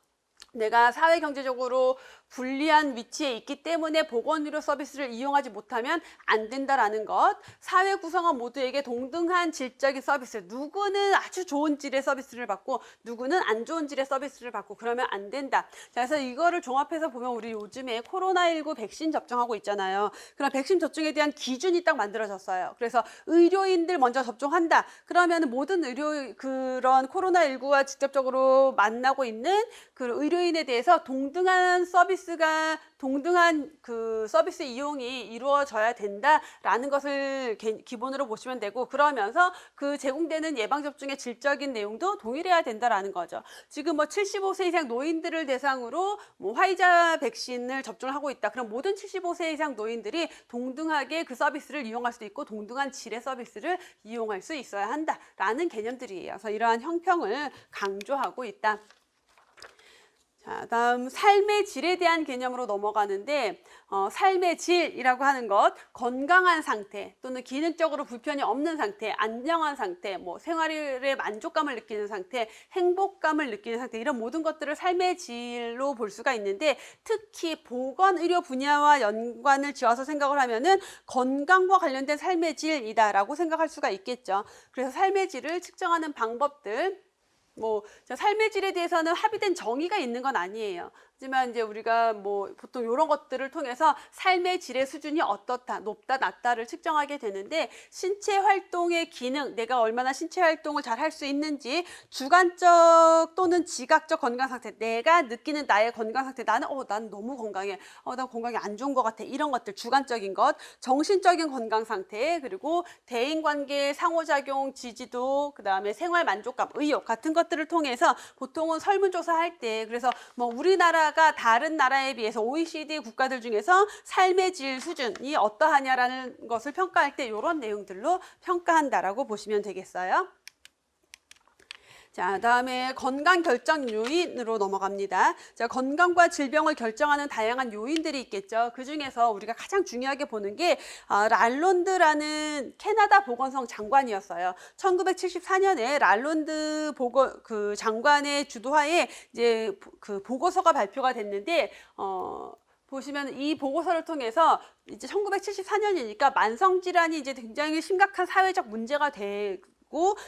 내가 사회경제적으로 불리한 위치에 있기 때문에 보건의료 서비스를 이용하지 못하면 안 된다라는 것. 사회 구성원 모두에게 동등한 질적인 서비스. 누구는 아주 좋은 질의 서비스를 받고 누구는 안 좋은 질의 서비스를 받고 그러면 안 된다. 자, 그래서 이거를 종합해서 보면 우리 요즘에 코로나19 백신 접종하고 있잖아요. 그럼 백신 접종에 대한 기준이 딱 만들어졌어요. 그래서 의료인들 먼저 접종한다. 그러면 모든 그런 코로나19와 직접적으로 만나고 있는 그 의료인에 대해서 동등한 서비스 이용이 이루어져야 된다라는 것을 기본으로 보시면 되고, 그러면서 그 제공되는 예방접종의 질적인 내용도 동일해야 된다라는 거죠. 지금 75세 이상 노인들을 대상으로 화이자 백신을 접종을 하고 있다. 그럼 모든 75세 이상 노인들이 동등하게 그 서비스를 이용할 수 있고 동등한 질의 서비스를 이용할 수 있어야 한다라는 개념들이에요. 그래서 이러한 형평을 강조하고 있다. 자, 다음 삶의 질에 대한 개념으로 넘어가는데 삶의 질이라고 하는 것, 건강한 상태 또는 기능적으로 불편이 없는 상태, 안녕한 상태, 생활의 만족감을 느끼는 상태, 행복감을 느끼는 상태, 이런 모든 것들을 삶의 질로 볼 수가 있는데, 특히 보건의료 분야와 연관을 지어서 생각을 하면은 건강과 관련된 삶의 질이다라고 생각할 수가 있겠죠. 그래서 삶의 질을 측정하는 방법들, 삶의 질에 대해서는 합의된 정의가 있는 건 아니에요. 하지만 이제 우리가 보통 이런 것들을 통해서 삶의 질의 수준이 어떻다, 높다, 낮다를 측정하게 되는데, 신체 활동의 기능, 내가 얼마나 신체 활동을 잘 할 수 있는지, 주관적 또는 지각적 건강 상태, 내가 느끼는 나의 건강 상태, 난 너무 건강해, 난 건강이 안 좋은 것 같아, 이런 것들 주관적인 것, 정신적인 건강 상태, 그리고 대인관계 상호작용 지지도, 그 다음에 생활 만족감, 의욕 같은 것들을 통해서 보통은 설문조사할 때, 그래서 우리나라가 다른 나라에 비해서 OECD 국가들 중에서 삶의 질 수준이 어떠하냐라는 것을 평가할 때 이런 내용들로 평가한다라고 보시면 되겠어요. 자, 다음에 건강 결정 요인으로 넘어갑니다. 자, 건강과 질병을 결정하는 다양한 요인들이 있겠죠. 그 중에서 우리가 가장 중요하게 보는 게 랄론드라는 캐나다 보건성 장관이었어요. 1974년에 랄론드 장관의 주도하에 이제 그 보고서가 발표가 됐는데, 보시면 이 보고서를 통해서 이제 1974년이니까 만성질환이 이제 굉장히 심각한 사회적 문제가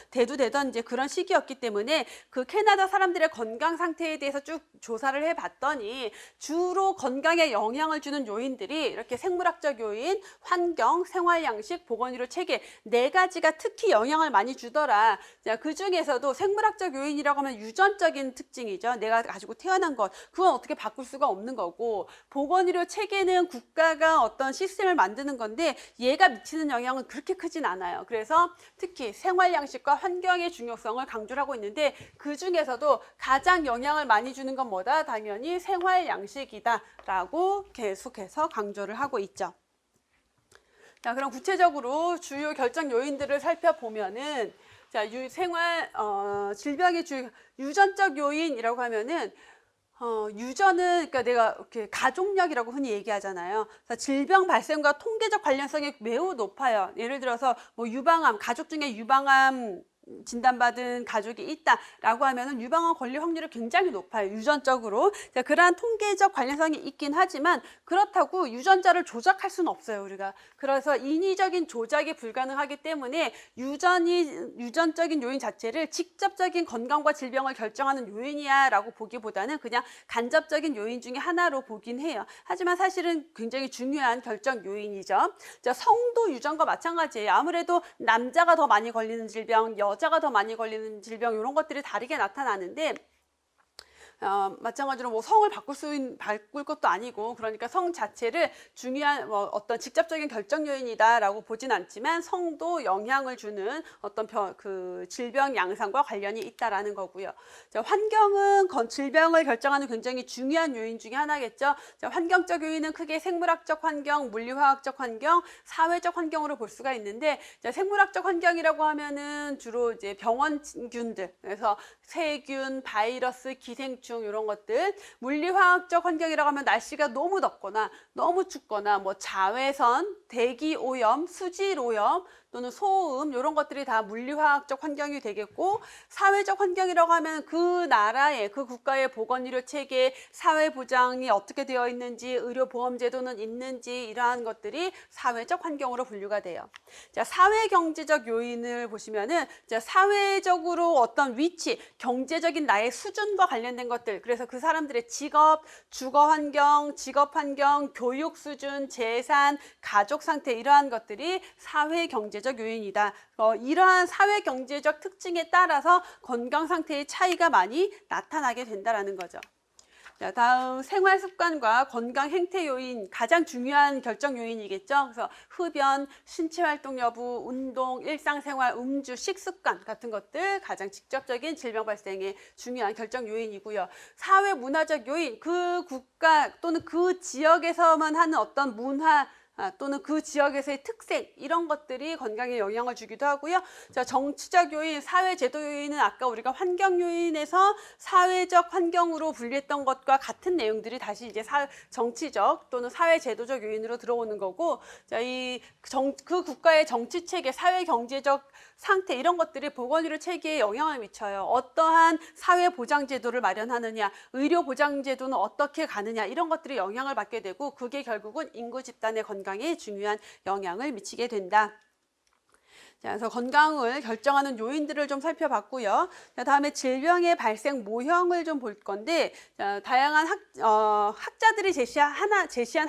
대두되던 이제 그런 시기였기 때문에 그 캐나다 사람들의 건강 상태에 대해서 쭉 조사를 해봤더니 주로 건강에 영향을 주는 요인들이 이렇게 생물학적 요인, 환경, 생활 양식, 보건의료 체계 4가지가 특히 영향을 많이 주더라. 자, 그 중에서도 생물학적 요인이라고 하면 유전적인 특징이죠. 내가 가지고 태어난 것, 그건 어떻게 바꿀 수가 없는 거고, 보건의료 체계는 국가가 어떤 시스템을 만드는 건데 얘가 미치는 영향은 그렇게 크진 않아요. 그래서 특히 생활 양식과 환경의 중요성을 강조를 하고 있는데, 그 중에서도 가장 영향을 많이 주는 건 뭐다? 당연히 생활 양식이다 라고 계속해서 강조를 하고 있죠. 자, 그럼 구체적으로 주요 결정 요인들을 살펴보면은, 자, 질병의 유전적 요인이라고 하면은 유전은 그러니까 내가 이렇게 가족력이라고 흔히 얘기하잖아요. 그래서 질병 발생과 통계적 관련성이 매우 높아요. 예를 들어서 뭐 유방암, 가족 중에 유방암 진단받은 가족이 있다라고 하면은 유방암 걸릴 확률이 굉장히 높아요. 유전적으로. 자, 그러한 통계적 관련성이 있긴 하지만 그렇다고 유전자를 조작할 수는 없어요, 우리가. 그래서 인위적인 조작이 불가능하기 때문에 유전적인 요인 자체를 직접적인 건강과 질병을 결정하는 요인이야라고 보기보다는 그냥 간접적인 요인 중에 하나로 보긴 해요. 하지만 사실은 굉장히 중요한 결정 요인이죠. 자, 성도 유전과 마찬가지예요. 아무래도 남자가 더 많이 걸리는 질병, 여자가 더 많이 걸리는 질병 이런 것들이 다르게 나타나는데 마찬가지로 뭐 성을 바꿀 것도 아니고 그러니까 성 자체를 중요한 어떤 직접적인 결정 요인이다라고 보진 않지만 성도 영향을 주는 어떤 그 질병 양상과 관련이 있다라는 거고요. 자, 환경은 질병을 결정하는 굉장히 중요한 요인 중에 하나겠죠. 자, 환경적 요인은 크게 생물학적 환경, 물리화학적 환경, 사회적 환경으로 볼 수가 있는데 자, 생물학적 환경이라고 하면은 주로 이제 병원균들 그래서 세균, 바이러스, 기생충 이런 것들, 물리화학적 환경이라고 하면 날씨가 너무 덥거나 너무 춥거나 뭐 자외선, 대기 오염, 수질 오염 또는 소음 이런 것들이 다 물리화학적 환경이 되겠고 사회적 환경이라고 하면 그 나라의 그 국가의 보건의료 체계, 사회보장이 어떻게 되어 있는지, 의료보험제도는 있는지 이러한 것들이 사회적 환경으로 분류가 돼요. 자, 사회경제적 요인을 보시면은 자, 사회적으로 어떤 위치, 경제적인 나의 수준과 관련된 것들 그래서 그 사람들의 직업, 주거 환경, 직업 환경, 교육 수준, 재산, 가족 상태 이러한 것들이 사회 경제적 요인이다. 이러한 사회 경제적 특징에 따라서 건강 상태의 차이가 많이 나타나게 된다라는 거죠. 자, 다음 생활 습관과 건강 행태 요인 가장 중요한 결정 요인이겠죠. 그래서 흡연, 신체 활동 여부, 운동, 일상생활, 음주, 식습관 같은 것들 가장 직접적인 질병 발생의 중요한 결정 요인이고요. 사회 문화적 요인, 그 국가 또는 그 지역에서만 하는 어떤 문화 또는 그 지역에서의 특색 이런 것들이 건강에 영향을 주기도 하고요. 자, 정치적 요인, 사회제도 요인은 아까 우리가 환경 요인에서 사회적 환경으로 분류했던 것과 같은 내용들이 다시 이제 정치적 또는 사회제도적 요인으로 들어오는 거고, 자, 그 국가의 정치 체계, 사회 경제적 상태 이런 것들이 보건의료 체계에 영향을 미쳐요. 어떠한 사회보장제도를 마련하느냐, 의료보장제도는 어떻게 가느냐 이런 것들이 영향을 받게 되고 그게 결국은 인구 집단의 건강에 중요한 영향을 미치게 된다. 자, 그래서 건강을 결정하는 요인들을 좀 살펴봤고요. 자, 다음에 질병의 발생 모형을 좀 볼 건데, 자, 다양한 학자들이 제시한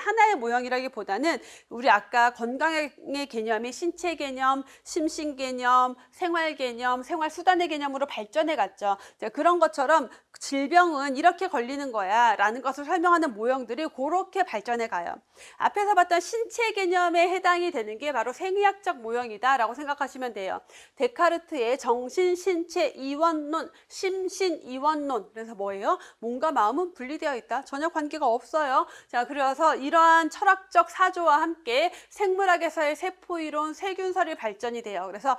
하나의 모형이라기보다는 우리 아까 건강의 개념이 신체 개념, 심신 개념, 생활 개념, 생활 수단의 개념으로 발전해 갔죠. 자, 그런 것처럼 질병은 이렇게 걸리는 거야 라는 것을 설명하는 모형들이 그렇게 발전해 가요. 앞에서 봤던 신체 개념에 해당이 되는 게 바로 생의학적 모형이다 라고 생각하시면 돼요. 데카르트의 정신, 신체, 이원론, 심신, 이원론. 그래서 뭐예요? 몸과 마음은 분리되어 있다. 전혀 관계가 없어요. 자, 그래서 이러한 철학적 사조와 함께 생물학에서의 세포이론, 세균설이 발전이 돼요. 그래서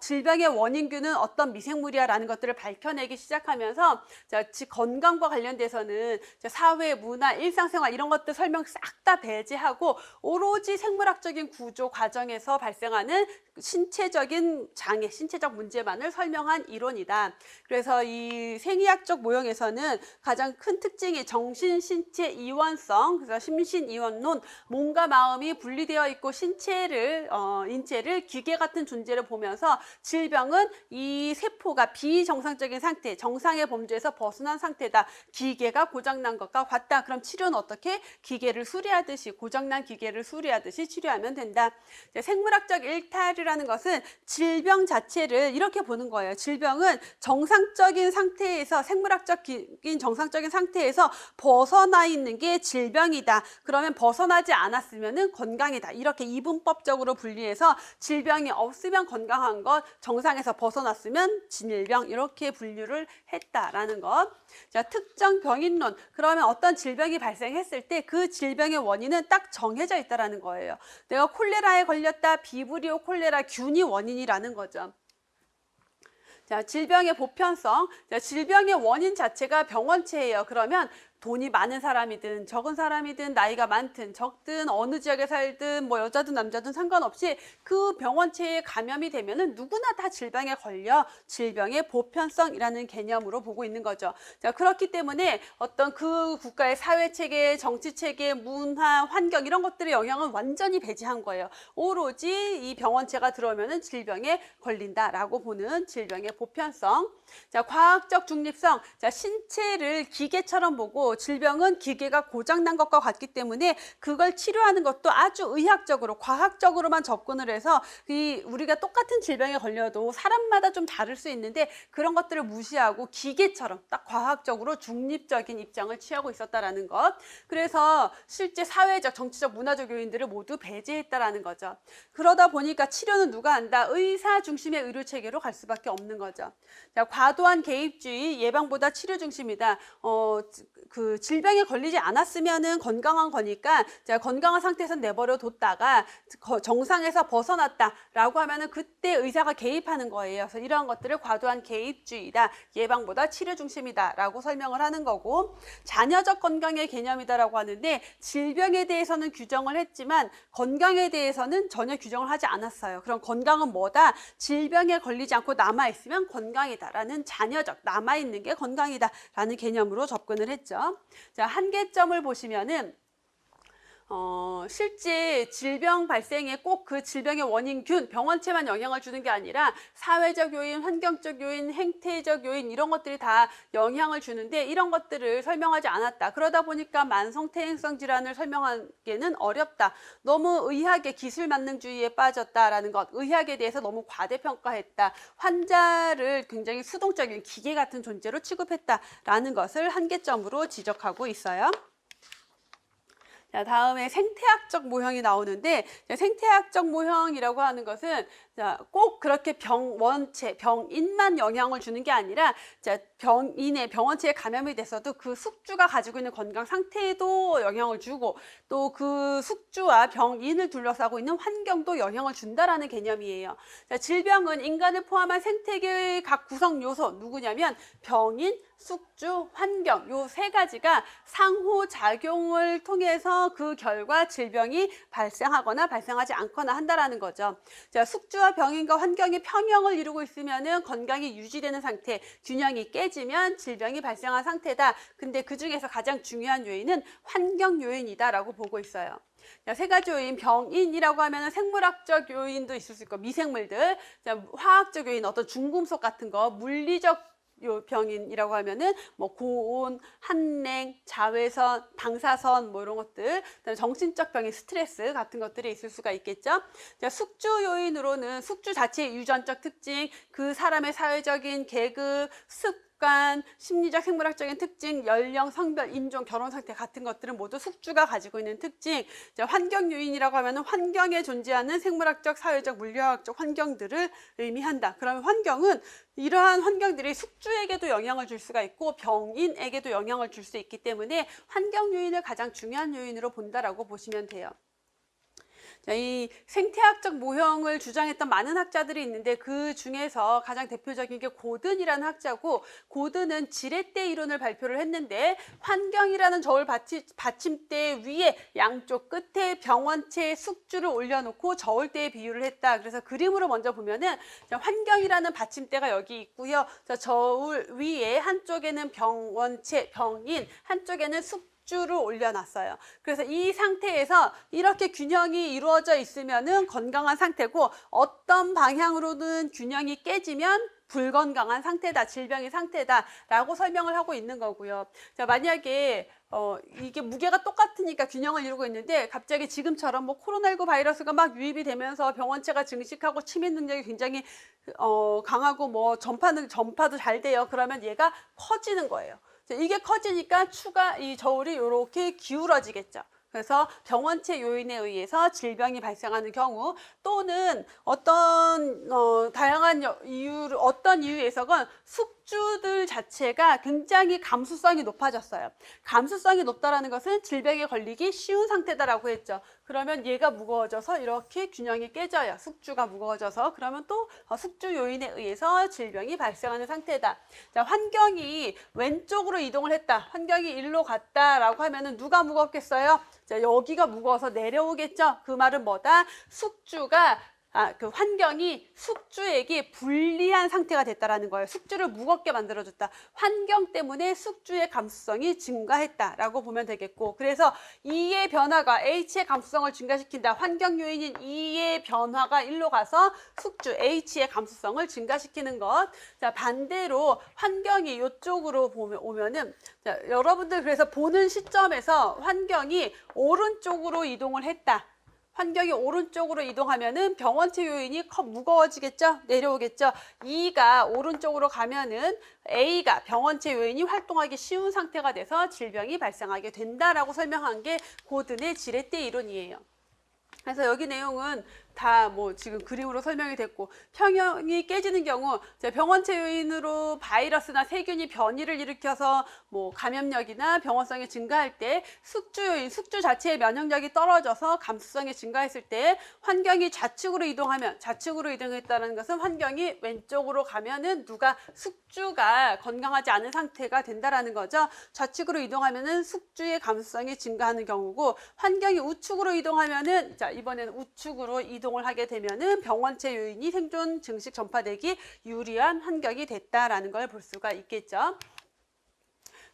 질병의 원인균은 어떤 미생물이야 라는 것들을 밝혀내기 시작하면서 자, 건강과 관련돼서는 사회, 문화, 일상생활 이런 것들 설명 싹 다 배제하고 오로지 생물학적인 구조 과정에서 발생하는 신체적인 장애, 신체적 문제만을 설명한 이론이다. 그래서 이 생의학적 모형에서는 가장 큰 특징이 정신, 신체, 이원성, 그래서 심신이원론, 몸과 마음이 분리되어 있고 인체를 기계 같은 존재로 보면서 질병은 이 세포가 비정상적인 상태, 정상의 범주에서 벗어난 상태다. 기계가 고장난 것과 같다. 그럼 치료는 어떻게? 기계를 수리하듯이, 고장난 기계를 수리하듯이 치료하면 된다. 생물학적 일탈이라는 것은 질병 자체를 이렇게 보는 거예요. 질병은 정상적인 상태에서, 생물학적인 정상적인 상태에서 벗어나 있는 게 질병이다. 그러면 벗어나지 않았으면 건강이다. 이렇게 이분법적으로 분리해서 질병이 없으면 건강한 것, 정상에서 벗어났으면 질병 이렇게 분류를 했다라는 것. 자, 특정 병인론. 그러면 어떤 질병이 발생했을 때 그 질병의 원인은 딱 정해져 있다라는 거예요. 내가 콜레라에 걸렸다, 비브리오 콜레라 균이 원인이라는 거죠. 자, 질병의 보편성. 자, 질병의 원인 자체가 병원체예요. 그러면 돈이 많은 사람이든 적은 사람이든 나이가 많든 적든 어느 지역에 살든 뭐 여자든 남자든 상관없이 그 병원체에 감염이 되면은 누구나 다 질병에 걸려 질병의 보편성이라는 개념으로 보고 있는 거죠. 자, 그렇기 때문에 어떤 그 국가의 사회 체계, 정치 체계, 문화, 환경 이런 것들의 영향은 완전히 배제한 거예요. 오로지 이 병원체가 들어오면은 질병에 걸린다라고 보는 질병의 보편성. 자, 과학적 중립성. 자, 신체를 기계처럼 보고 질병은 기계가 고장난 것과 같기 때문에 그걸 치료하는 것도 아주 의학적으로, 과학적으로만 접근을 해서 우리가 똑같은 질병에 걸려도 사람마다 좀 다를 수 있는데 그런 것들을 무시하고 기계처럼 딱 과학적으로 중립적인 입장을 취하고 있었다라는 것. 그래서 실제 사회적, 정치적, 문화적 요인들을 모두 배제했다라는 거죠. 그러다 보니까 치료는 누가 한다? 의사 중심의 의료 체계로 갈 수밖에 없는 거죠. 자, 과도한 개입주의, 예방보다 치료 중심이다. 그 질병에 걸리지 않았으면은 건강한 거니까 자, 건강한 상태에서 내버려 뒀다가 정상에서 벗어났다라고 하면은 그때 의사가 개입하는 거예요. 그래서 이러한 것들을 과도한 개입주의다. 예방보다 치료 중심이다라고 설명을 하는 거고, 자녀적 건강의 개념이다라고 하는데 질병에 대해서는 규정을 했지만 건강에 대해서는 전혀 규정을 하지 않았어요. 그럼 건강은 뭐다? 질병에 걸리지 않고 남아있으면 건강이다라는 자녀적, 남아있는 게 건강이다라는 개념으로 접근을 했죠. 자, 한계점을 보시면은 실제 질병 발생에 꼭 그 질병의 원인균, 병원체만 영향을 주는 게 아니라 사회적 요인, 환경적 요인, 행태적 요인 이런 것들이 다 영향을 주는데 이런 것들을 설명하지 않았다. 그러다 보니까 만성퇴행성 질환을 설명하기는 어렵다. 너무 의학의 기술만능주의에 빠졌다라는 것, 의학에 대해서 너무 과대평가했다. 환자를 굉장히 수동적인 기계 같은 존재로 취급했다라는 것을 한계점으로 지적하고 있어요. 자, 다음에 생태학적 모형이 나오는데 생태학적 모형이라고 하는 것은 자, 꼭 그렇게 병원체, 병인만 영향을 주는 게 아니라 자, 병원체에 감염이 됐어도 그 숙주가 가지고 있는 건강 상태에도 영향을 주고 또 그 숙주와 병인을 둘러싸고 있는 환경도 영향을 준다라는 개념이에요. 자, 질병은 인간을 포함한 생태계의 각 구성 요소 누구냐면 병인, 숙주, 환경 요 세 가지가 상호작용을 통해서 그 결과 질병이 발생하거나 발생하지 않거나 한다라는 거죠. 자, 숙주와 병인과 환경이 평형을 이루고 있으면은 건강이 유지되는 상태, 균형이 깨지면 질병이 발생한 상태다. 근데 그 중에서 가장 중요한 요인은 환경 요인이다라고 보고 있어요. 자, 세 가지 요인, 병인이라고 하면 생물학적 요인도 있을 수 있고 미생물들, 자, 화학적 요인, 어떤 중금속 같은 거, 물리적 병인이라고 하면은 뭐 고온, 한냉, 자외선, 방사선 뭐 이런 것들, 그다음에 정신적 병인 스트레스 같은 것들이 있을 수가 있겠죠. 자, 숙주 요인으로는 숙주 자체의 유전적 특징, 그 사람의 사회적인 계급, 습관, 심리적 생물학적인 특징, 연령, 성별, 인종, 결혼 상태 같은 것들은 모두 숙주가 가지고 있는 특징. 자, 환경 요인이라고 하면 환경에 존재하는 생물학적, 사회적, 물리학적 환경들을 의미한다. 그러면 환경은 이러한 환경들이 숙주에게도 영향을 줄 수가 있고 병인에게도 영향을 줄 수 있기 때문에 환경 요인을 가장 중요한 요인으로 본다라고 보시면 돼요. 자, 이 생태학적 모형을 주장했던 많은 학자들이 있는데 그 중에서 가장 대표적인 게 고든이라는 학자고, 고든은 지렛대 이론을 발표를 했는데 환경이라는 저울 받침대 위에 양쪽 끝에 병원체 숙주를 올려놓고 저울대에 비유를 했다. 그래서 그림으로 먼저 보면은 환경이라는 받침대가 여기 있고요. 저울 위에 한쪽에는 병원체, 병인, 한쪽에는 숙주를 올려놨어요. 그래서 이 상태에서 이렇게 균형이 이루어져 있으면은 건강한 상태고 어떤 방향으로는 균형이 깨지면 불건강한 상태다, 질병의 상태다라고 설명을 하고 있는 거고요. 자, 만약에 이게 무게가 똑같으니까 균형을 이루고 있는데 갑자기 지금처럼 뭐 코로나19 바이러스가 막 유입이 되면서 병원체가 증식하고 침해 능력이 굉장히 강하고 뭐 전파도 잘 돼요. 그러면 얘가 커지는 거예요. 이게 커지니까 이 저울이 이렇게 기울어지겠죠. 그래서 병원체 요인에 의해서 질병이 발생하는 경우 또는 어떤 다양한 어떤 이유에서건 숙주들 자체가 굉장히 감수성이 높아졌어요. 감수성이 높다라는 것은 질병에 걸리기 쉬운 상태다라고 했죠. 그러면 얘가 무거워져서 이렇게 균형이 깨져요. 숙주가 무거워져서. 그러면 또 숙주 요인에 의해서 질병이 발생하는 상태다. 자, 환경이 왼쪽으로 이동을 했다. 환경이 일로 갔다라고 하면은 누가 무겁겠어요? 자, 여기가 무거워서 내려오겠죠. 그 말은 뭐다? 숙주가 그 환경이 숙주에게 불리한 상태가 됐다라는 거예요. 숙주를 무겁게 만들어줬다. 환경 때문에 숙주의 감수성이 증가했다라고 보면 되겠고, 그래서 E의 변화가 H의 감수성을 증가시킨다. 환경 요인인 E의 변화가 일로 가서 숙주 H의 감수성을 증가시키는 것. 자, 반대로 환경이 이쪽으로 오면은, 자, 여러분들 그래서 보는 시점에서 환경이 오른쪽으로 이동을 했다. 환경이 오른쪽으로 이동하면은 병원체 요인이 무거워지겠죠? 내려오겠죠? E가 오른쪽으로 가면은 A가 병원체 요인이 활동하기 쉬운 상태가 돼서 질병이 발생하게 된다라고 설명한 게 고든의 지렛대 이론이에요. 그래서 여기 내용은 다 뭐 지금 그림으로 설명이 됐고, 평형이 깨지는 경우 병원체 요인으로 바이러스나 세균이 변이를 일으켜서 뭐 감염력이나 병원성이 증가할 때 숙주 요인, 숙주 자체의 면역력이 떨어져서 감수성이 증가했을 때 환경이 좌측으로 이동하면, 좌측으로 이동했다는 것은 환경이 왼쪽으로 가면은 누가 숙주가 건강하지 않은 상태가 된다라는 거죠. 좌측으로 이동하면은 숙주의 감수성이 증가하는 경우고, 환경이 우측으로 이동하면은, 자, 이번에는 우측으로 이동을 하게 되면은 병원체 요인이 생존 증식 전파되기 유리한 환경이 됐다라는 걸 볼 수가 있겠죠.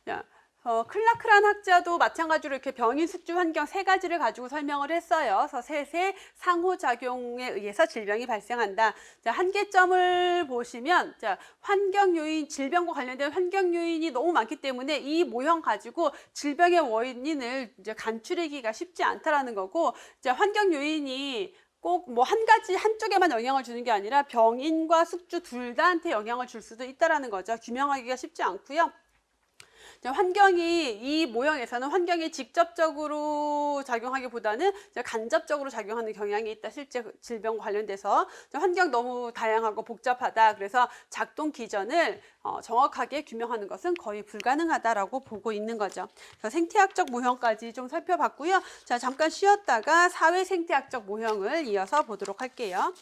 자, 클라크란 학자도 마찬가지로 이렇게 병인 숙주 환경 세 가지를 가지고 설명을 했어요. 그래서 셋의 상호작용에 의해서 질병이 발생한다. 자, 한계점을 보시면, 자, 환경 요인, 질병과 관련된 환경 요인이 너무 많기 때문에 이 모형 가지고 질병의 원인을 이제 간추리기가 쉽지 않다라는 거고, 자, 환경 요인이 꼭 뭐 한 가지 한쪽에만 영향을 주는 게 아니라 병인과 숙주 둘 다한테 영향을 줄 수도 있다라는 거죠. 규명하기가 쉽지 않고요. 환경이, 이 모형에서는 환경이 직접적으로 작용하기보다는 간접적으로 작용하는 경향이 있다. 실제 질병과 관련돼서 환경 너무 다양하고 복잡하다. 그래서 작동 기전을 정확하게 규명하는 것은 거의 불가능하다라고 보고 있는 거죠. 그래서 생태학적 모형까지 좀 살펴봤고요. 자, 잠깐 쉬었다가 사회 생태학적 모형을 이어서 보도록 할게요.